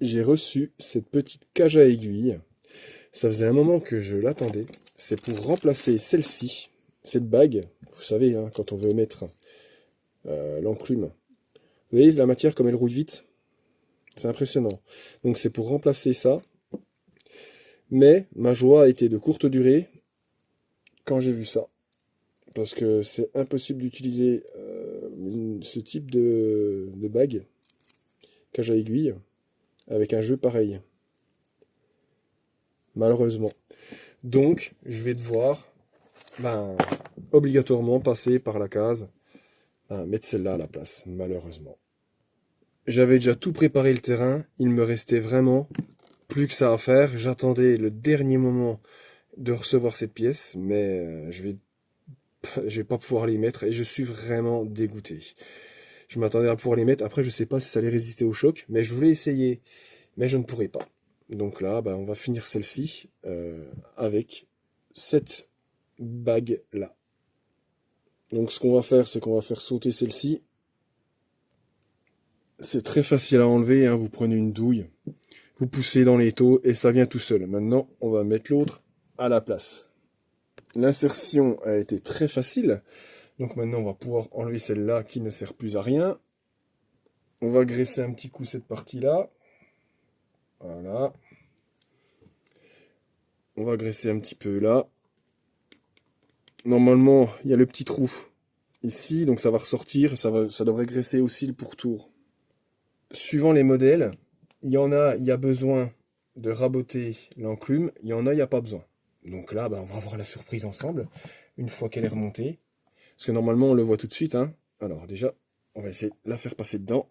j'ai reçu cette petite cage à aiguilles. Ça faisait un moment que je l'attendais. C'est pour remplacer celle-ci, cette bague. Vous savez, hein, quand on veut mettre l'enclume. Vous voyez la matière comme elle rouille vite? C'est impressionnant. Donc c'est pour remplacer ça. Mais ma joie a été de courte durée quand j'ai vu ça. Parce que c'est impossible d'utiliser ce type de bague, cage à aiguille, avec un jeu pareil. Malheureusement. Donc, je vais devoir obligatoirement passer par la case, mettre celle-là à la place, malheureusement. J'avais déjà tout préparé le terrain, il me restait vraiment plus que ça à faire. J'attendais le dernier moment de recevoir cette pièce, mais je vais pas pouvoir les mettre et je suis vraiment dégoûté. Je m'attendais à pouvoir les mettre, après je sais pas si ça allait résister au choc, mais je voulais essayer, mais je ne pourrais pas. Donc là, on va finir celle-ci avec cette bague-là. Donc ce qu'on va faire, c'est qu'on va faire sauter celle-ci. C'est très facile à enlever, hein. Vous prenez une douille, vous poussez dans l'étau et ça vient tout seul. Maintenant, on va mettre l'autre à la place. L'insertion a été très facile. Donc maintenant, on va pouvoir enlever celle-là qui ne sert plus à rien. On va graisser un petit coup cette partie-là. Voilà. On va graisser un petit peu là. Normalement, il y a le petit trou ici, donc ça va ressortir. Ça devrait graisser aussi le pourtour. Suivant les modèles, il y a besoin de raboter l'enclume. Il y en a, il n'y a pas besoin. Donc là, on va voir la surprise ensemble, une fois qu'elle est remontée. Parce que normalement, on le voit tout de suite, hein. Alors déjà, on va essayer de la faire passer dedans.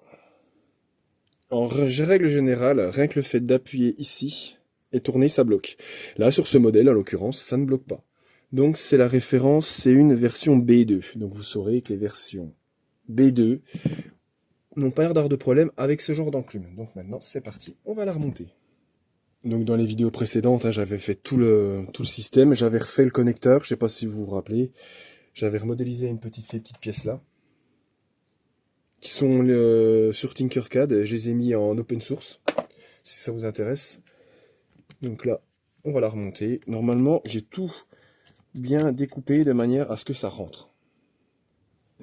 En règle générale, rien que le fait d'appuyer ici et tourner, ça bloque. Là, sur ce modèle, en l'occurrence, ça ne bloque pas. Donc c'est la référence, c'est une version B2. Donc vous saurez que les versions B2 n'ont pas l'air d'avoir de problème avec ce genre d'enclume. Donc maintenant, c'est parti, on va la remonter. Donc dans les vidéos précédentes, hein, j'avais fait tout le système, j'avais refait le connecteur, je sais pas si vous vous rappelez. J'avais remodélisé ces petites pièces-là, qui sont sur Tinkercad. Je les ai mis en open source, si ça vous intéresse. Donc là, on va la remonter. Normalement, j'ai tout bien découpé de manière à ce que ça rentre.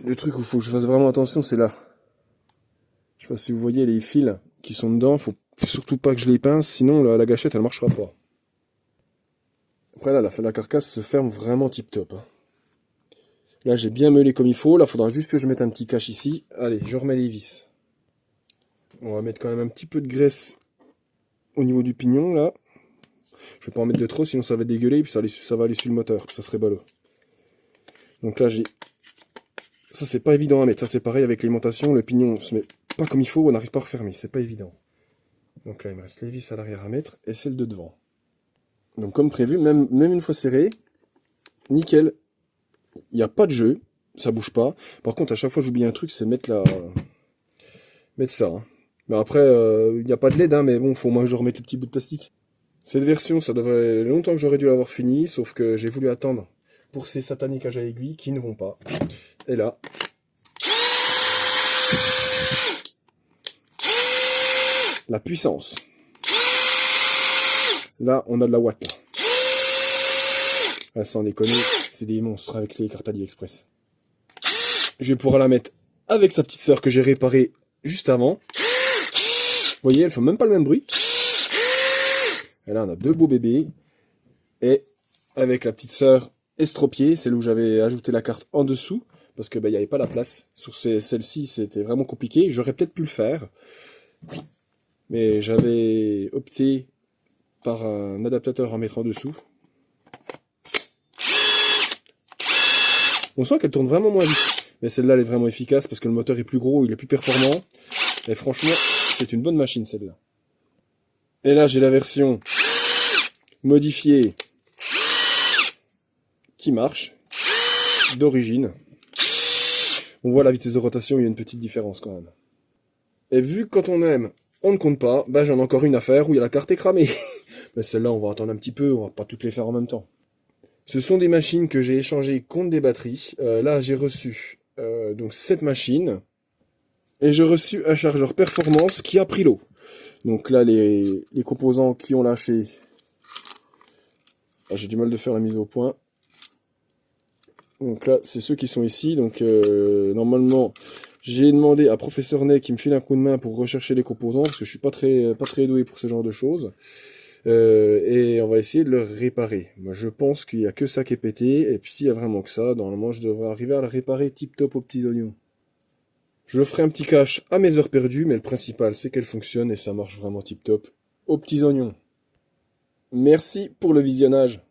Le truc où il faut que je fasse vraiment attention, c'est là. Je sais pas si vous voyez les fils qui sont dedans. Faut surtout pas que je les pince, sinon la gâchette, elle marchera pas. Après là, la carcasse se ferme vraiment tip top, hein. Là, j'ai bien meulé comme il faut. Là, il faudra juste que je mette un petit cache ici. Allez, je remets les vis. On va mettre quand même un petit peu de graisse au niveau du pignon, là. Je vais pas en mettre de trop, sinon ça va dégueuler, et puis ça va aller sur le moteur, puis ça serait ballot. Donc là, ça, c'est pas évident à mettre. Ça, c'est pareil avec l'aimantation. Le pignon se met pas comme il faut, on n'arrive pas à refermer. C'est pas évident. Donc là, il me reste les vis à l'arrière à mettre, et celle de devant. Donc comme prévu, même une fois serré, nickel. Il n'y a pas de jeu, ça bouge pas. Par contre, à chaque fois, j'oublie un truc, c'est mettre ça. Hein. Mais après, il n'y a pas de LED, hein, mais bon, faut au moins que je remette le petit bout de plastique. Cette version, ça devrait longtemps que j'aurais dû l'avoir fini, sauf que j'ai voulu attendre pour ces sataniques cages à aiguilles qui ne vont pas. Et là, la puissance. Là, on a de la watt. Là. Ah, sans déconner, c'est des monstres avec les cartes AliExpress. Je vais pouvoir la mettre avec sa petite sœur que j'ai réparée juste avant. Vous voyez, elle fait même pas le même bruit. Et là, on a deux beaux bébés. Et avec la petite sœur estropiée, c'est là où j'avais ajouté la carte en dessous, parce que il n'y avait pas la place. Sur celle-ci, c'était vraiment compliqué. J'aurais peut-être pu le faire. Mais j'avais opté par un adaptateur à mettre en dessous. On sent qu'elle tourne vraiment moins vite. Mais celle-là, elle est vraiment efficace parce que le moteur est plus gros, il est plus performant. Et franchement, c'est une bonne machine, celle-là. Et là, j'ai la version modifiée qui marche, d'origine. On voit la vitesse de rotation, il y a une petite différence quand même. Et vu que quand on aime, on ne compte pas, j'en ai encore une à faire où il y a la carte est cramée. Mais celle-là, on va attendre un petit peu, on va pas toutes les faire en même temps. Ce sont des machines que j'ai échangées contre des batteries. Là, j'ai reçu donc cette machine. Et j'ai reçu un chargeur performance qui a pris l'eau. Donc là, les composants qui ont lâché, j'ai du mal de faire la mise au point. Donc là, c'est ceux qui sont ici. Donc normalement, j'ai demandé à Professeur Ney qui me file un coup de main pour rechercher les composants, parce que je suis pas très doué pour ce genre de choses. Et on va essayer de le réparer. Moi, je pense qu'il n'y a que ça qui est pété, et puis s'il y a vraiment que ça, normalement, je devrais arriver à le réparer tip-top aux petits oignons. Je ferai un petit cache à mes heures perdues, mais le principal, c'est qu'elle fonctionne, et ça marche vraiment tip-top aux petits oignons. Merci pour le visionnage.